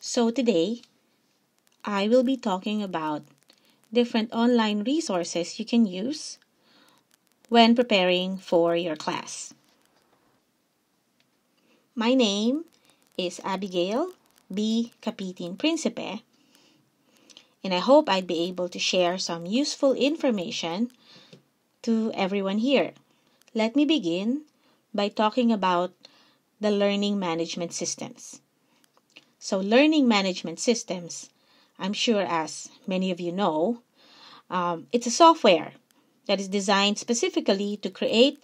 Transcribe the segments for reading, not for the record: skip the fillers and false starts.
So today, I will be talking about different online resources you can use when preparing for your class. My name is Abigail, B. Capitin-Principe, and I hope I'd be able to share some useful information to everyone here. Let me begin by talking about the learning management systems. So learning management systems, I'm sure as many of you know, it's a software that is designed specifically to create,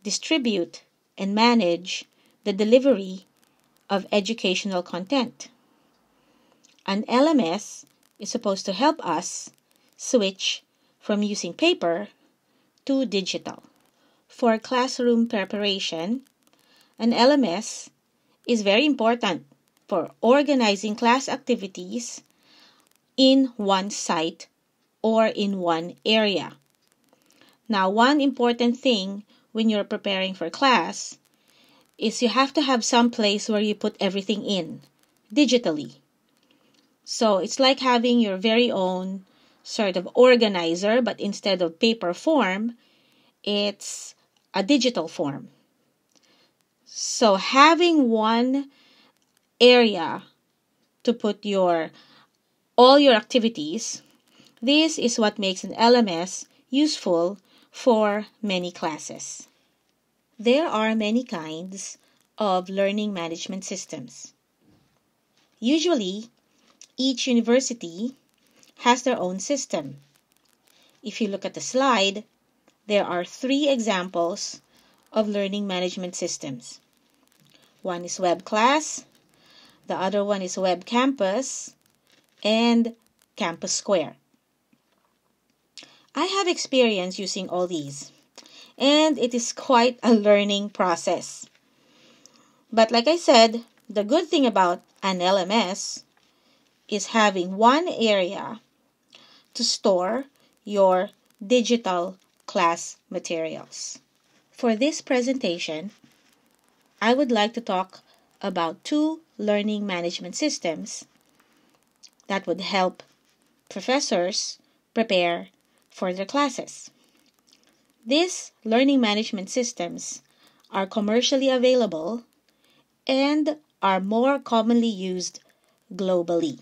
distribute, and manage the delivery of educational content. An LMS is supposed to help us switch from using paper to digital. For classroom preparation, an LMS is very important for organizing class activities in one site or in one area. Now, one important thing when you're preparing for class is you have to have some place where you put everything in digitally. So it's like having your very own sort of organizer, but instead of paper form, it's a digital form. So having one area to put all your activities, this is what makes an LMS useful for many classes. There are many kinds of learning management systems. Usually, each university has their own system. If you look at the slide, there are 3 examples of learning management systems. One is Web Class, the other one is Web Campus, and Campus Square. I have experience using all these, and it is quite a learning process. But like I said, the good thing about an LMS is having one area to store your digital class materials. For this presentation, I would like to talk about 2 learning management systems that would help professors prepare for their classes. These learning management systems are commercially available and are more commonly used globally.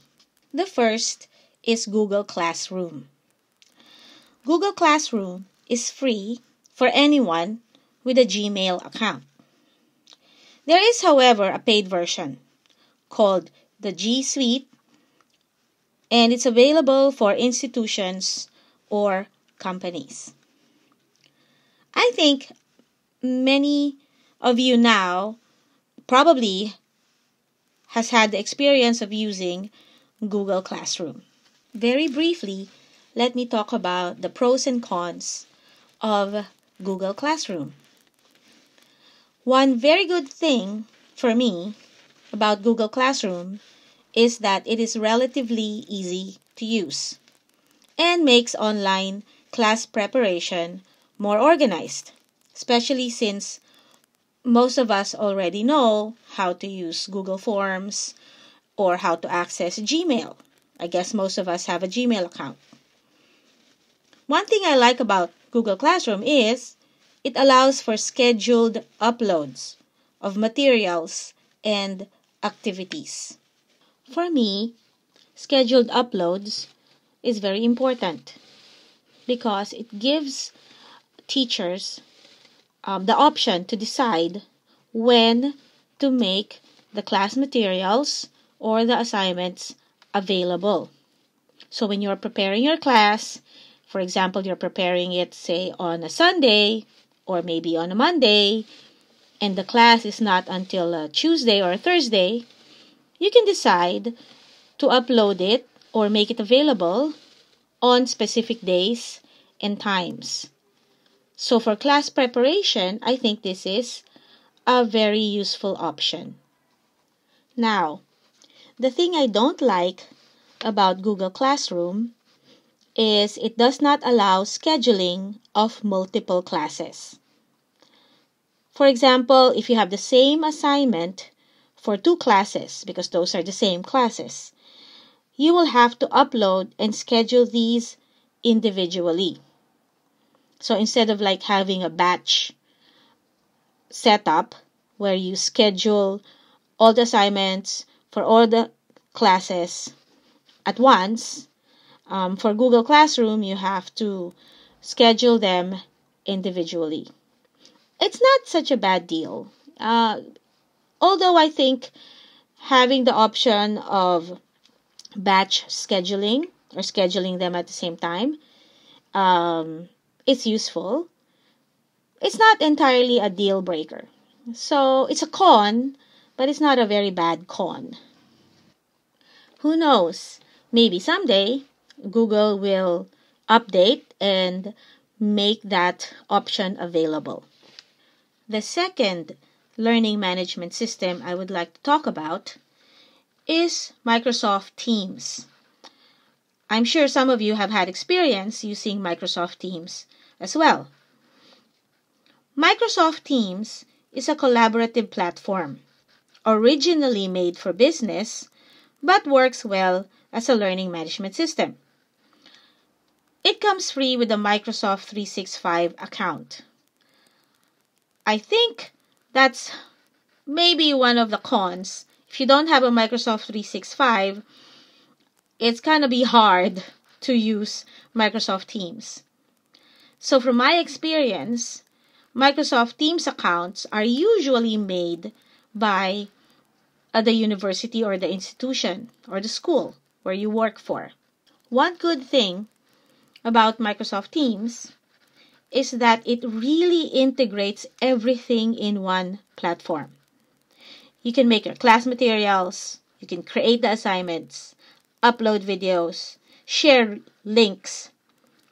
The first is Google Classroom. Google Classroom is free for anyone with a Gmail account. There is, however, a paid version called the G Suite, and it's available for institutions or companies. I think many of you now probably has had the experience of using Google Classroom. Very briefly, let me talk about the pros and cons of Google Classroom. One very good thing for me about Google Classroom is that it is relatively easy to use and makes online class preparation more organized, especially since most of us already know how to use Google Forms or how to access Gmail. I guess most of us have a Gmail account. One thing I like about Google Classroom is it allows for scheduled uploads of materials and activities. For me, scheduled uploads is very important because it gives teachers the option to decide when to make the class materials or the assignments available. So when you're preparing your class, for example, you're preparing it, say, on a Sunday or maybe on a Monday, and the class is not until Tuesday or Thursday, you can decide to upload it or make it available on specific days and times. So for class preparation, I think this is a very useful option. Now, the thing I don't like about Google Classroom is it does not allow scheduling of multiple classes. For example, if you have the same assignment for 2 classes, because those are the same classes, you will have to upload and schedule these individually. So instead of like having a batch setup where you schedule all the assignments for all the classes at once, for Google Classroom, you have to schedule them individually. It's not such a bad deal. Although I think having the option of batch scheduling or scheduling them at the same time, it's useful. It's not entirely a deal breaker. So it's a con, but it's not a very bad con. Who knows? Maybe someday Google will update and make that option available. The second learning management system I would like to talk about is Microsoft Teams. I'm sure some of you have had experience using Microsoft Teams as well. Microsoft Teams is a collaborative platform, originally made for business, but works well as a learning management system. It comes free with a Microsoft 365 account. I think that's maybe one of the cons. If you don't have a Microsoft 365, it's gonna be hard to use Microsoft Teams. So from my experience, Microsoft Teams accounts are usually made by the university or the institution or the school where you work for. One good thing about Microsoft Teams is that it really integrates everything in one platform. You can make your class materials, you can create the assignments, upload videos, share links,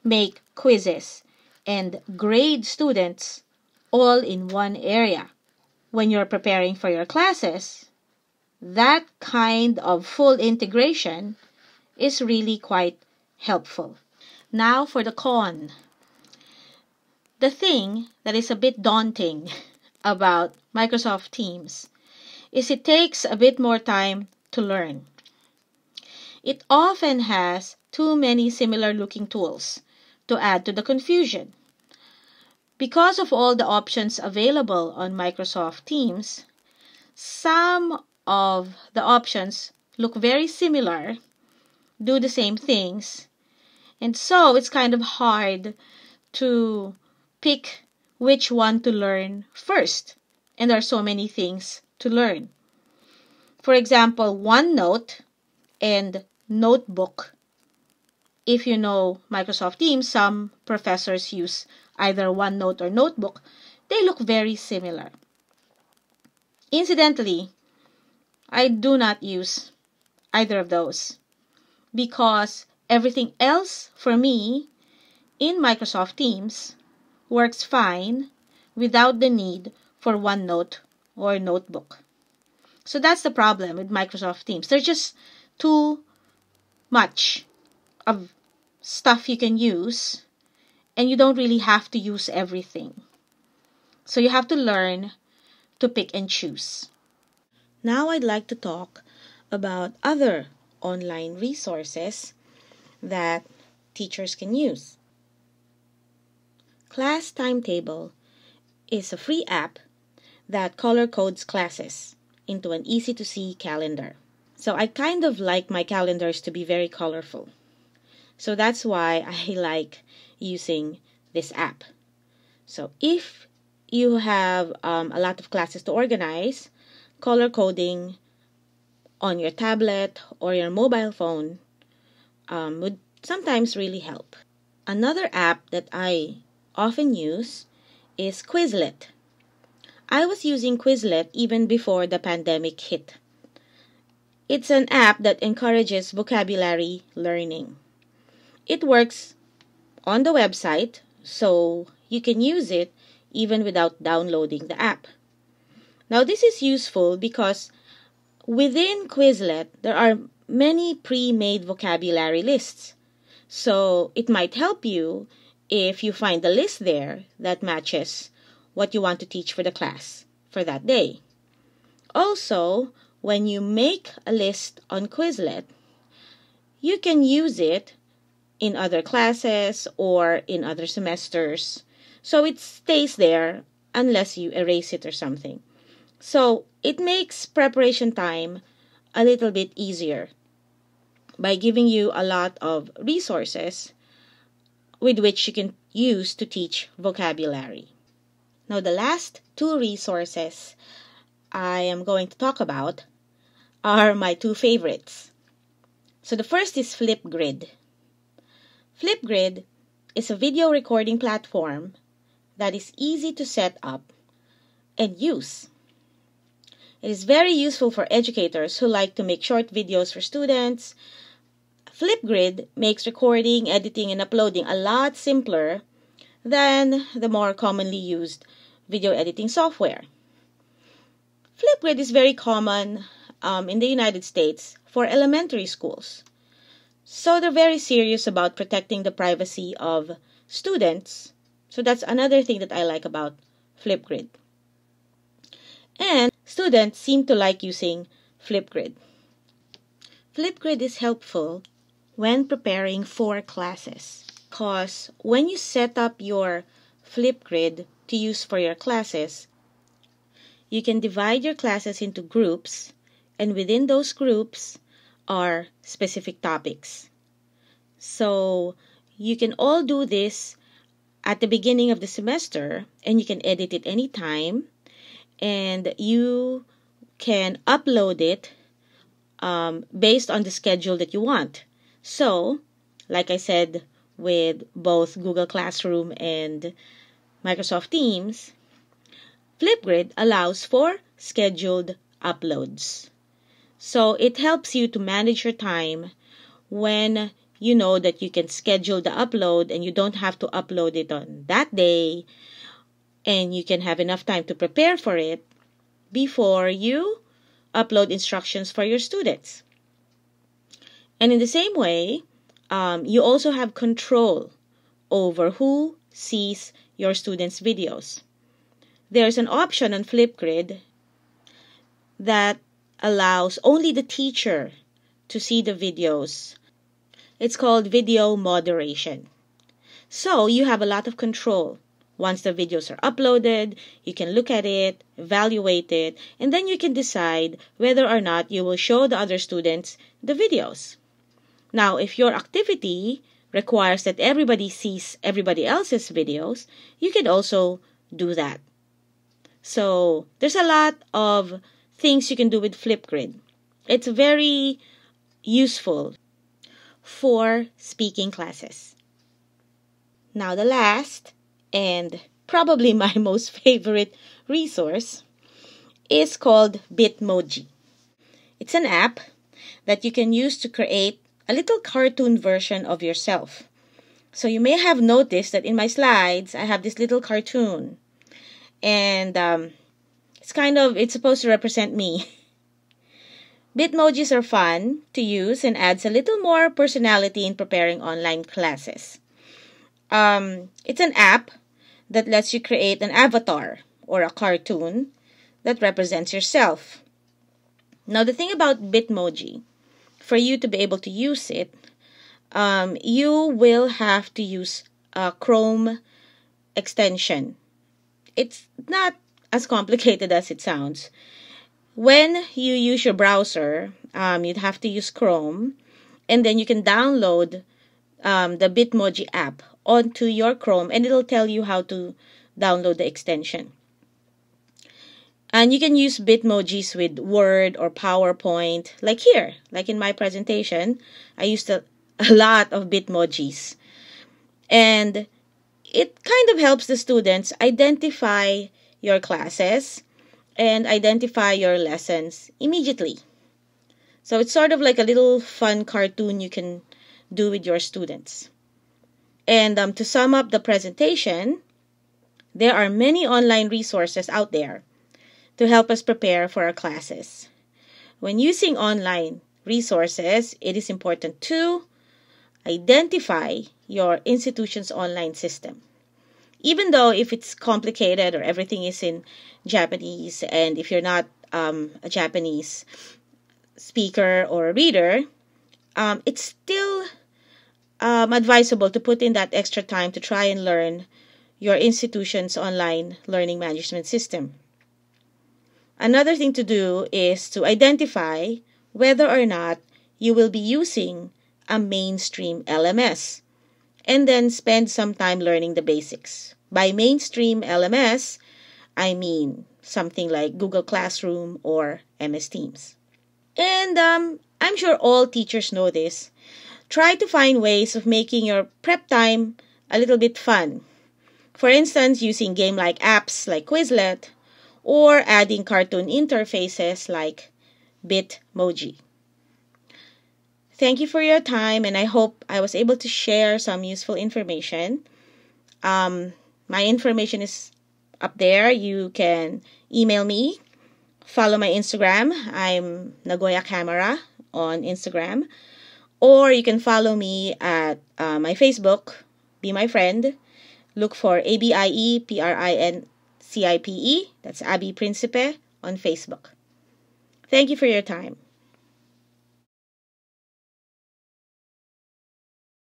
make quizzes, and grade students all in one area. When you're preparing for your classes, that kind of full integration is really quite helpful. Now for the con. The thing that is a bit daunting about Microsoft Teams is it takes a bit more time to learn. It often has too many similar looking tools to add to the confusion. Because of all the options available on Microsoft Teams, some of the options look very similar, do the same things, and so it's kind of hard to pick which one to learn first. And there are so many things to learn. For example, OneNote and Notebook. If you know Microsoft Teams, some professors use either OneNote or Notebook. They look very similar. Incidentally, I do not use either of those because everything else for me in Microsoft Teams works fine without the need for OneNote or Notebook. So that's the problem with Microsoft Teams. There's just too much of stuff you can use, and you don't really have to use everything. So you have to learn to pick and choose. Now I'd like to talk about other online resources that teachers can use. Class Timetable is a free app that color codes classes into an easy-to-see calendar. So I kind of like my calendars to be very colorful. So that's why I like using this app. So if you have a lot of classes to organize, color coding on your tablet or your mobile phone would sometimes really help. Another app that I often use is Quizlet. I was using Quizlet even before the pandemic hit. It's an app that encourages vocabulary learning. It works on the website, so you can use it even without downloading the app. Now this is useful because within Quizlet, there are many pre-made vocabulary lists. So it might help you if you find a list there that matches what you want to teach for the class for that day. Also, when you make a list on Quizlet, you can use it in other classes or in other semesters. So it stays there unless you erase it or something. So it makes preparation time a little bit easier by giving you a lot of resources with which you can use to teach vocabulary. Now, the last two resources I am going to talk about are my two favorites. So the first is Flipgrid. Flipgrid is a video recording platform that is easy to set up and use. It is very useful for educators who like to make short videos for students. Flipgrid makes recording, editing, and uploading a lot simpler than the more commonly used video editing software. Flipgrid is very common in the United States for elementary schools. So they're very serious about protecting the privacy of students. So that's another thing that I like about Flipgrid. And students seem to like using Flipgrid. Flipgrid is helpful when preparing for classes, because when you set up your Flipgrid to use for your classes, you can divide your classes into groups, and within those groups are specific topics. So you can all do this at the beginning of the semester, and you can edit it anytime, and you can upload it based on the schedule that you want. So, like I said, with both Google Classroom and Microsoft Teams, Flipgrid allows for scheduled uploads. So it helps you to manage your time when you know that you can schedule the upload and you don't have to upload it on that day, and you can have enough time to prepare for it before you upload instructions for your students. And in the same way, you also have control over who sees your students' videos. There's an option on Flipgrid that allows only the teacher to see the videos. It's called video moderation. So you have a lot of control. Once the videos are uploaded, you can look at it, evaluate it, and then you can decide whether or not you will show the other students the videos. Now, if your activity requires that everybody sees everybody else's videos, you can also do that. So there's a lot of things you can do with Flipgrid. It's very useful for speaking classes. Now, the last and probably my most favorite resource is called Bitmoji. It's an app that you can use to create a little cartoon version of yourself. So you may have noticed that in my slides, I have this little cartoon. And it's supposed to represent me. Bitmojis are fun to use and adds a little more personality in preparing online classes. It's an app that lets you create an avatar or a cartoon that represents yourself. Now, the thing about Bitmoji, for you to be able to use it, you will have to use a Chrome extension. It's not as complicated as it sounds. When you use your browser, you'd have to use Chrome, and then you can download the Bitmoji app onto your Chrome, and it'll tell you how to download the extension. And you can use Bitmojis with Word or PowerPoint, like here, like in my presentation. I used a lot of Bitmojis. And it kind of helps the students identify your classes and identify your lessons immediately. So it's sort of like a little fun cartoon you can do with your students. And to sum up the presentation, there are many online resources out there to help us prepare for our classes. When using online resources, it is important to identify your institution's online system. Even though if it's complicated or everything is in Japanese, and if you're not a Japanese speaker or a reader, it's still advisable to put in that extra time to try and learn your institution's online learning management system. Another thing to do is to identify whether or not you will be using a mainstream LMS, and then spend some time learning the basics. By mainstream LMS, I mean something like Google Classroom or MS Teams. And I'm sure all teachers know this. Try to find ways of making your prep time a little bit fun. For instance, using game-like apps like Quizlet, or adding cartoon interfaces like Bitmoji. Thank you for your time, and I hope I was able to share some useful information. My information is up there. You can email me, follow my Instagram. I'm Nagoya Camera on Instagram. Or you can follow me at my Facebook, Be My Friend. Look for ABIEPRINCIPE. That's Abby Principe on Facebook. Thank you for your time.